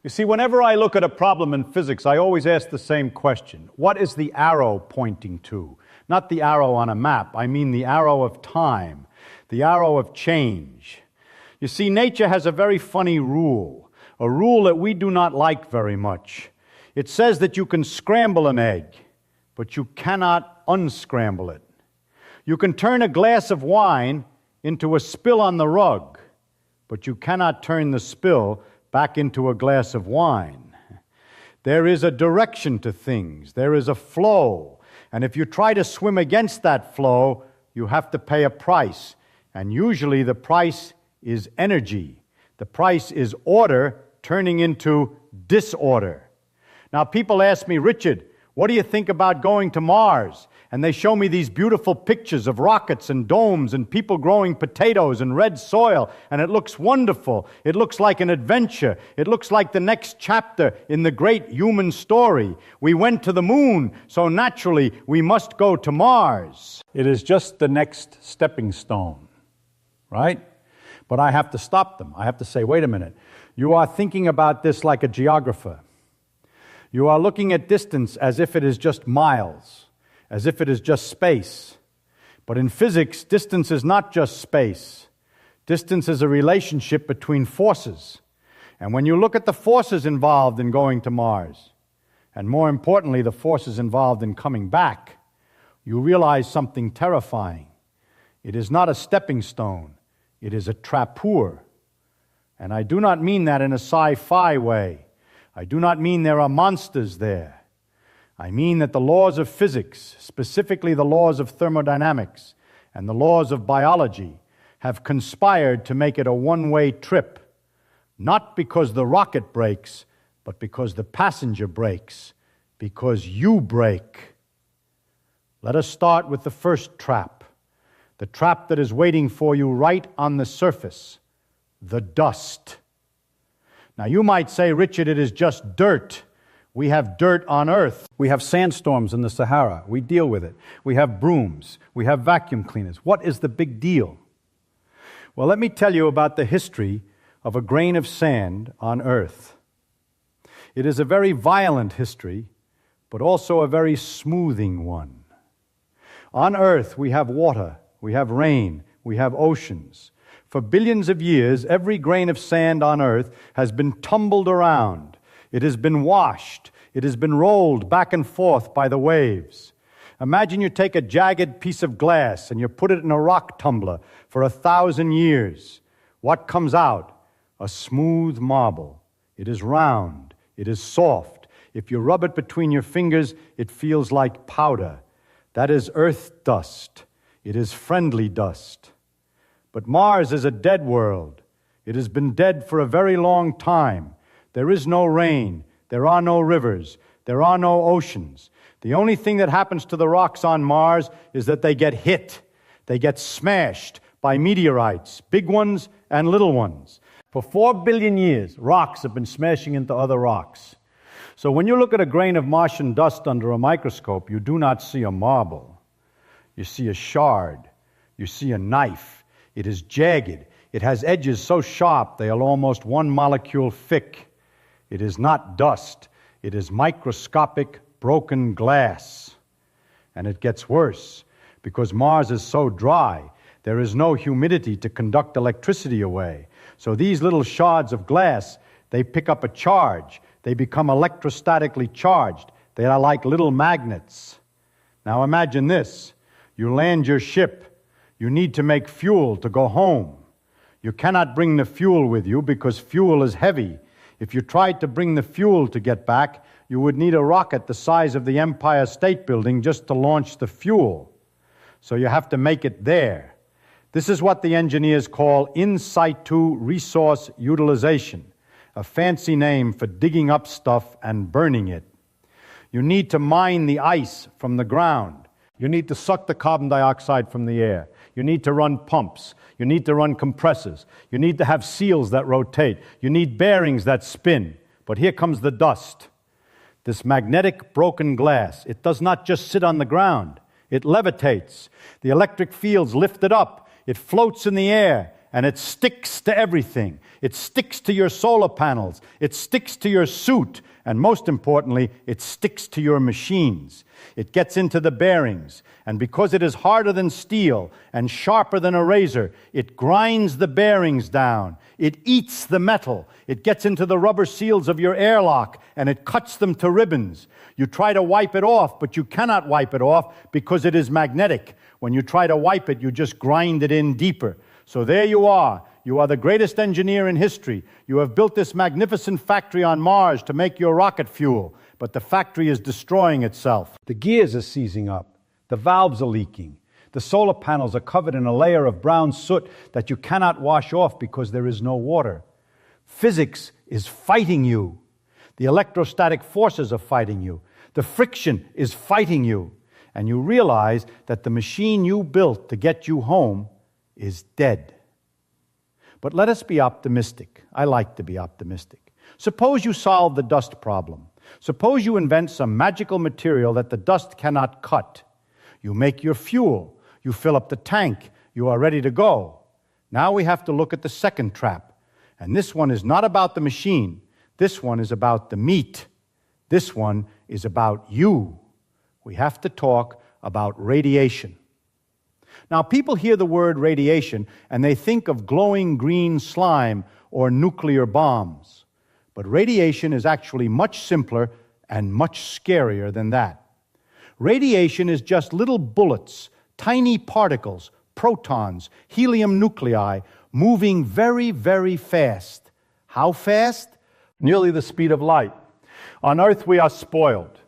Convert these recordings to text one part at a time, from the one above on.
You see, whenever I look at a problem in physics, I always ask the same question. What is the arrow pointing to? Not the arrow on a map. I mean the arrow of time, the arrow of change. You see, nature has a very funny rule, a rule that we do not like very much. It says that you can scramble an egg, but you cannot unscramble it. You can turn a glass of wine into a spill on the rug, but you cannot turn the spill back into a glass of wine. There is a direction to things. There is a flow. And if you try to swim against that flow, you have to pay a price. And usually the price is energy. The price is order turning into disorder. Now people ask me, Richard, what do you think about going to Mars? And they show me these beautiful pictures of rockets and domes and people growing potatoes and red soil, and it looks wonderful. It looks like an adventure. It looks like the next chapter in the great human story. We went to the moon, so naturally we must go to Mars. It is just the next stepping stone, right? But I have to stop them. I have to say, wait a minute. You are thinking about this like a geographer. You are looking at distance as if it is just miles, as if it is just space. But in physics, distance is not just space. Distance is a relationship between forces. And when you look at the forces involved in going to Mars, and more importantly, the forces involved in coming back, you realize something terrifying. It is not a stepping stone. It is a trapeur. And I do not mean that in a sci-fi way. I do not mean there are monsters there. I mean that the laws of physics, specifically the laws of thermodynamics and the laws of biology, have conspired to make it a one-way trip, not because the rocket breaks, but because the passenger breaks, because you break. Let us start with the first trap, the trap that is waiting for you right on the surface, the dust. Now you might say, Richard, it is just dirt. We have dirt on Earth. We have sandstorms in the Sahara. We deal with it. We have brooms. We have vacuum cleaners. What is the big deal? Well, let me tell you about the history of a grain of sand on Earth. It is a very violent history, but also a very smoothing one. On Earth, we have water, we have rain, we have oceans. For billions of years, every grain of sand on Earth has been tumbled around. It has been washed. It has been rolled back and forth by the waves. Imagine you take a jagged piece of glass and you put it in a rock tumbler for 1,000 years. What comes out? A smooth marble. It is round. It is soft. If you rub it between your fingers, it feels like powder. That is earth dust. It is friendly dust. But Mars is a dead world. It has been dead for a very long time. There is no rain. There are no rivers. There are no oceans. The only thing that happens to the rocks on Mars is that they get hit. They get smashed by meteorites, big ones and little ones. For 4 billion years, rocks have been smashing into other rocks. So when you look at a grain of Martian dust under a microscope, you do not see a marble. You see a shard. You see a knife. It is jagged. It has edges so sharp they are almost 1 molecule thick. It is not dust. It is microscopic broken glass. And it gets worse. Because Mars is so dry, there is no humidity to conduct electricity away. So these little shards of glass, they pick up a charge. They become electrostatically charged. They are like little magnets. Now imagine this. You land your ship. You need to make fuel to go home. You cannot bring the fuel with you because fuel is heavy. If you tried to bring the fuel to get back, you would need a rocket the size of the Empire State Building just to launch the fuel. So you have to make it there. This is what the engineers call in situ resource utilization, a fancy name for digging up stuff and burning it. You need to mine the ice from the ground. You need to suck the carbon dioxide from the air. You need to run pumps. You need to run compressors. You need to have seals that rotate. You need bearings that spin. But here comes the dust. This magnetic broken glass, it does not just sit on the ground. It levitates. The electric fields lift it up. It floats in the air, and it sticks to everything. It sticks to your solar panels. It sticks to your suit. And most importantly, it sticks to your machines. It gets into the bearings. And because it is harder than steel and sharper than a razor, it grinds the bearings down. It eats the metal. It gets into the rubber seals of your airlock, and it cuts them to ribbons. You try to wipe it off, but you cannot wipe it off because it is magnetic. When you try to wipe it, you just grind it in deeper. So there you are. You are the greatest engineer in history. You have built this magnificent factory on Mars to make your rocket fuel, but the factory is destroying itself. The gears are seizing up. The valves are leaking. The solar panels are covered in a layer of brown soot that you cannot wash off because there is no water. Physics is fighting you. The electrostatic forces are fighting you. The friction is fighting you. And you realize that the machine you built to get you home is dead. But let us be optimistic. I like to be optimistic. Suppose you solve the dust problem. Suppose you invent some magical material that the dust cannot cut. You make your fuel. You fill up the tank. You are ready to go. Now we have to look at the second trap. And this one is not about the machine. This one is about the meat. This one is about you. We have to talk about radiation. Now, people hear the word radiation and they think of glowing green slime or nuclear bombs. But radiation is actually much simpler and much scarier than that. Radiation is just little bullets, tiny particles, protons, helium nuclei, moving very, very fast. How fast? Nearly the speed of light. On Earth, we are spoiled.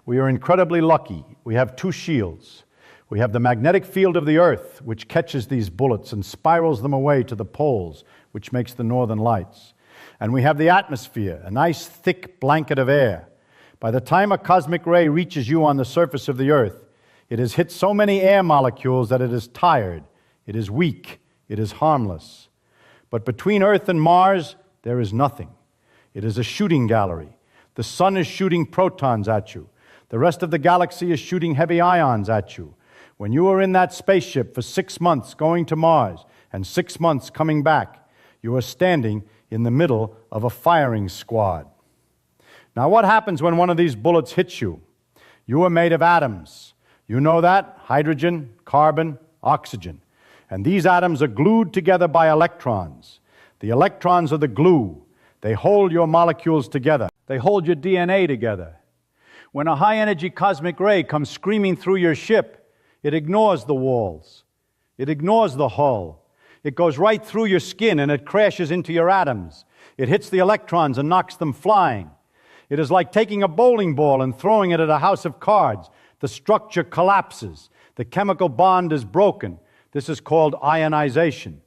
We are incredibly lucky. We have two shields. We have the magnetic field of the Earth, which catches these bullets and spirals them away to the poles, which makes the northern lights. And we have the atmosphere, a nice thick blanket of air. By the time a cosmic ray reaches you on the surface of the Earth, it has hit so many air molecules that it is tired, it is weak, it is harmless. But between Earth and Mars, there is nothing. It is a shooting gallery. The sun is shooting protons at you. The rest of the galaxy is shooting heavy ions at you. When you are in that spaceship for 6 months going to Mars and 6 months coming back, you are standing in the middle of a firing squad. Now, what happens when one of these bullets hits you? You are made of atoms. You know that? Hydrogen, carbon, oxygen. And these atoms are glued together by electrons. The electrons are the glue. They hold your molecules together. They hold your DNA together. When a high-energy cosmic ray comes screaming through your ship, it ignores the walls. It ignores the hull. It goes right through your skin and it crashes into your atoms. It hits the electrons and knocks them flying. It is like taking a bowling ball and throwing it at a house of cards. The structure collapses. The chemical bond is broken. This is called ionization.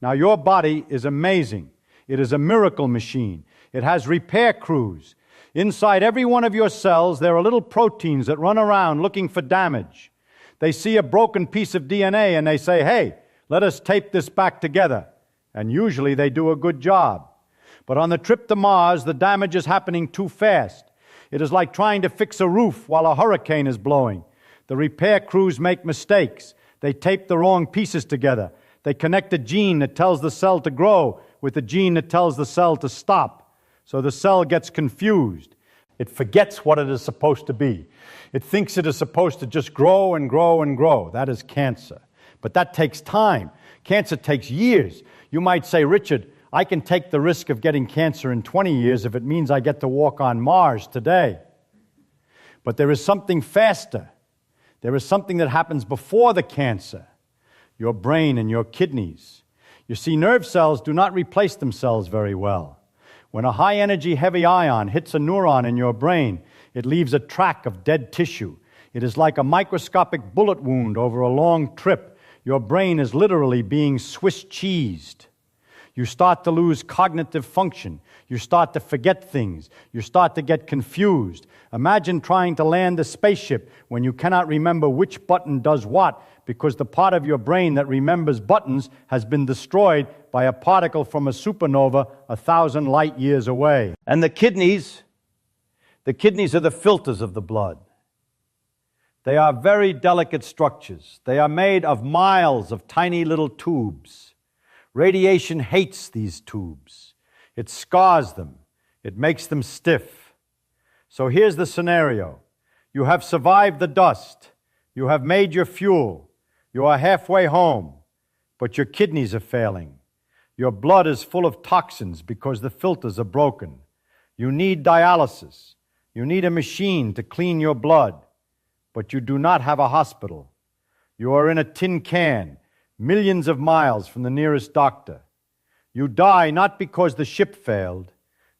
Now, your body is amazing. It is a miracle machine. It has repair crews. Inside every one of your cells, there are little proteins that run around looking for damage. They see a broken piece of DNA and they say, hey, let us tape this back together. And usually they do a good job. But on the trip to Mars, the damage is happening too fast. It is like trying to fix a roof while a hurricane is blowing. The repair crews make mistakes. They tape the wrong pieces together. They connect a gene that tells the cell to grow with the gene that tells the cell to stop. So the cell gets confused. It forgets what it is supposed to be. It thinks it is supposed to just grow and grow and grow. That is cancer. But that takes time. Cancer takes years. You might say, Richard, I can take the risk of getting cancer in 20 years if it means I get to walk on Mars today. But there is something faster. There is something that happens before the cancer. Your brain and your kidneys. You see, nerve cells do not replace themselves very well. When a high-energy heavy ion hits a neuron in your brain, it leaves a track of dead tissue. It is like a microscopic bullet wound over a long trip. Your brain is literally being Swiss cheesed. You start to lose cognitive function. You start to forget things. You start to get confused. Imagine trying to land a spaceship when you cannot remember which button does what because the part of your brain that remembers buttons has been destroyed by a particle from a supernova 1,000 light years away. And the kidneys are the filters of the blood. They are very delicate structures. They are made of miles of tiny little tubes. Radiation hates these tubes. It scars them. It makes them stiff. So here's the scenario. You have survived the dust. You have made your fuel. You are halfway home, but your kidneys are failing. Your blood is full of toxins because the filters are broken. You need dialysis. You need a machine to clean your blood, but you do not have a hospital. You are in a tin can, millions of miles from the nearest doctor. You die not because the ship failed.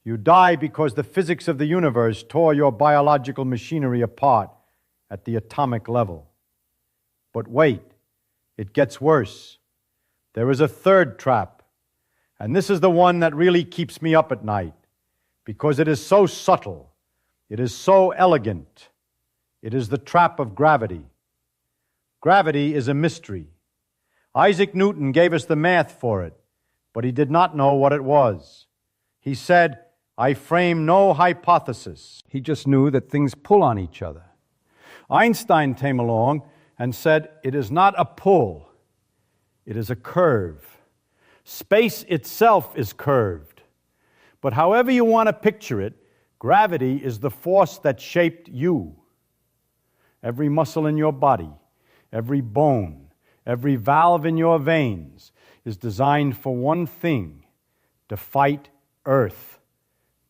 You die because the physics of the universe tore your biological machinery apart at the atomic level. But wait, it gets worse. There is a third trap, and this is the one that really keeps me up at night, because it is so subtle, it is so elegant. It is the trap of gravity. Gravity is a mystery. Isaac Newton gave us the math for it, but he did not know what it was. He said, "I frame no hypothesis." He just knew that things pull on each other. Einstein came along and said, "It is not a pull, it is a curve." Space itself is curved. But however you want to picture it, gravity is the force that shaped you. Every muscle in your body, every bone, every valve in your veins is designed for one thing: to fight Earth,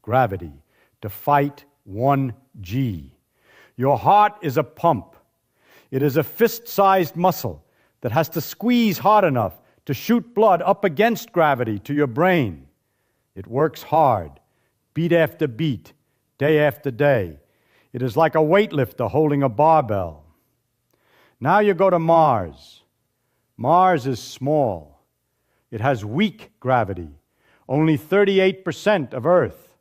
gravity, to fight 1G. Your heart is a pump. It is a fist-sized muscle that has to squeeze hard enough to shoot blood up against gravity to your brain. It works hard, beat after beat, day after day. It is like a weightlifter holding a barbell. Now you go to Mars. Mars is small. It has weak gravity, only 38% of Earth.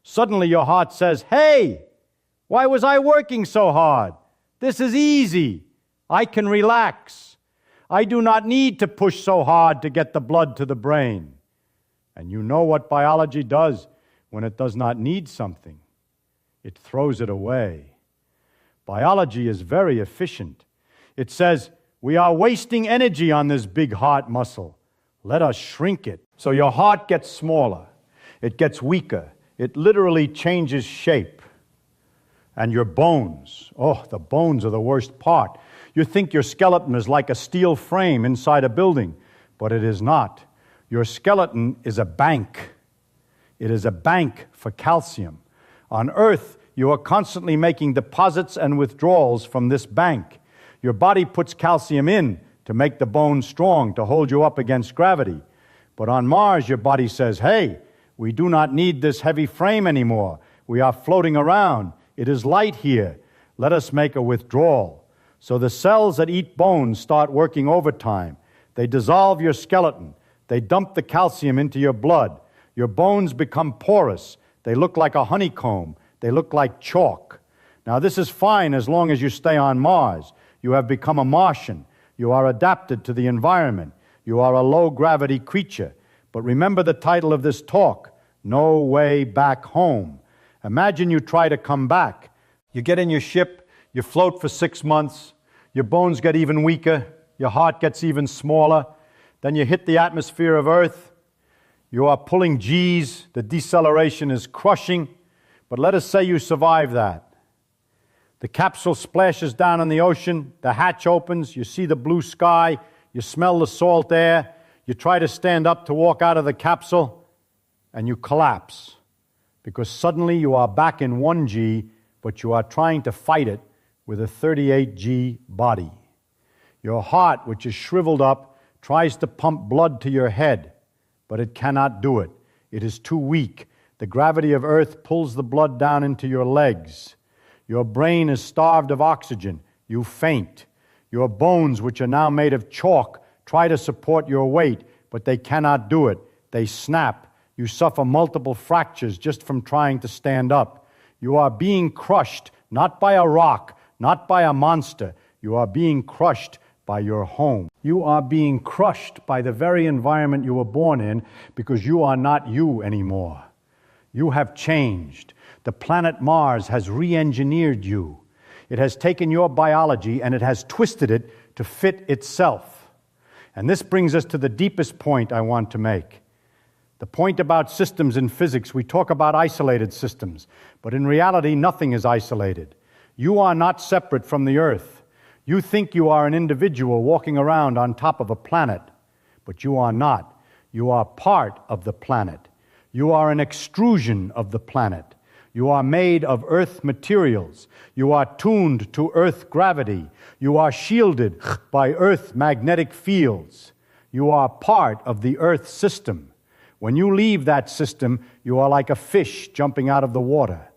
Suddenly your heart says, "Hey, why was I working so hard? This is easy. I can relax. I do not need to push so hard to get the blood to the brain." And you know what biology does when it does not need something. It throws it away. Biology is very efficient. It says, "We are wasting energy on this big heart muscle. Let us shrink it." So your heart gets smaller. It gets weaker. It literally changes shape. And your bones, the bones are the worst part. You think your skeleton is like a steel frame inside a building, but it is not. Your skeleton is a bank. It is a bank for calcium. On Earth, you are constantly making deposits and withdrawals from this bank. Your body puts calcium in to make the bones strong, to hold you up against gravity. But on Mars, your body says, "Hey, we do not need this heavy frame anymore. We are floating around. It is light here. Let us make a withdrawal." So the cells that eat bones start working overtime. They dissolve your skeleton. They dump the calcium into your blood. Your bones become porous. They look like a honeycomb. They look like chalk. Now, this is fine as long as you stay on Mars. You have become a Martian. You are adapted to the environment. You are a low-gravity creature. But remember the title of this talk, No Way Back Home. Imagine you try to come back. You get in your ship, you float for 6 months, your bones get even weaker, your heart gets even smaller, then you hit the atmosphere of Earth. You are pulling G's, the deceleration is crushing, but let us say you survive that. The capsule splashes down in the ocean, the hatch opens, you see the blue sky, you smell the salt air, you try to stand up to walk out of the capsule, and you collapse. Because suddenly you are back in 1G, but you are trying to fight it with a 38G body. Your heart, which is shriveled up, tries to pump blood to your head, but it cannot do it. It is too weak. The gravity of Earth pulls the blood down into your legs. Your brain is starved of oxygen. You faint. Your bones, which are now made of chalk, try to support your weight, but they cannot do it. They snap. You suffer multiple fractures just from trying to stand up. You are being crushed, not by a rock, not by a monster. You are being crushed by your home. You are being crushed by the very environment you were born in because you are not you anymore. You have changed. The planet Mars has re-engineered you. It has taken your biology and it has twisted it to fit itself. And this brings us to the deepest point I want to make. The point about systems in physics, we talk about isolated systems, but in reality, nothing is isolated. You are not separate from the Earth. You think you are an individual walking around on top of a planet, but you are not. You are part of the planet. You are an extrusion of the planet. You are made of Earth materials. You are tuned to Earth gravity. You are shielded by Earth magnetic fields. You are part of the Earth system. When you leave that system, you are like a fish jumping out of the water.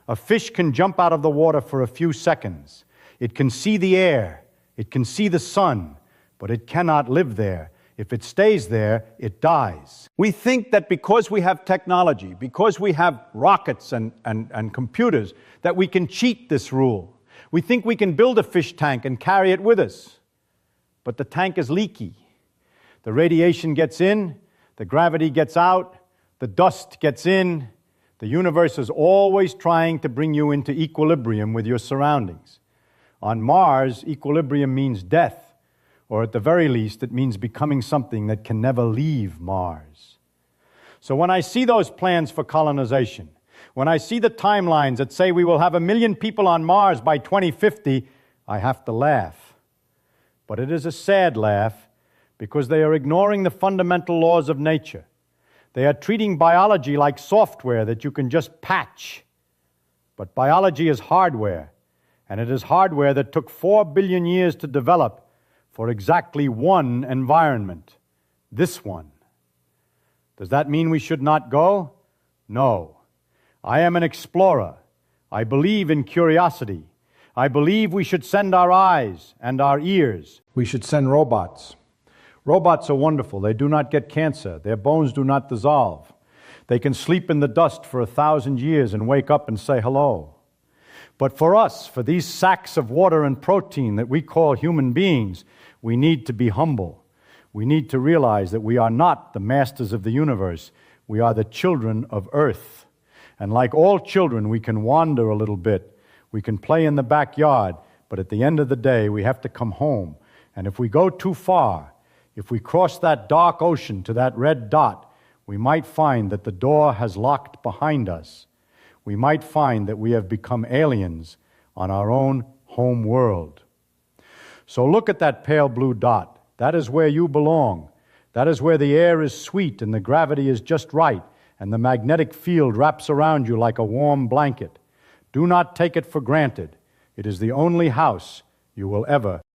A fish can jump out of the water for a few seconds. It can see the air. It can see the sun, but it cannot live there. If it stays there, it dies. We think that because we have technology, because we have rockets and computers, that we can cheat this rule. We think we can build a fish tank and carry it with us. But the tank is leaky. The radiation gets in, the gravity gets out, the dust gets in. The universe is always trying to bring you into equilibrium with your surroundings. On Mars, equilibrium means death, or at the very least, it means becoming something that can never leave Mars. So when I see those plans for colonization, when I see the timelines that say we will have 1 million people on Mars by 2050, I have to laugh. But it is a sad laugh, because they are ignoring the fundamental laws of nature. They are treating biology like software that you can just patch. But biology is hardware, and it is hardware that took 4 billion years to develop for exactly one environment, this one. Does that mean we should not go? No. I am an explorer. I believe in curiosity. I believe we should send our eyes and our ears. We should send robots. Robots are wonderful. They do not get cancer. Their bones do not dissolve. They can sleep in the dust for 1,000 years and wake up and say hello. But for us, for these sacks of water and protein that we call human beings, we need to be humble. We need to realize that we are not the masters of the universe. We are the children of Earth. And like all children, we can wander a little bit. We can play in the backyard, but at the end of the day, we have to come home. And if we go too far, if we cross that dark ocean to that red dot, we might find that the door has locked behind us. We might find that we have become aliens on our own home world. So look at that pale blue dot. That is where you belong. That is where the air is sweet and the gravity is just right, and the magnetic field wraps around you like a warm blanket. Do not take it for granted. It is the only house you will ever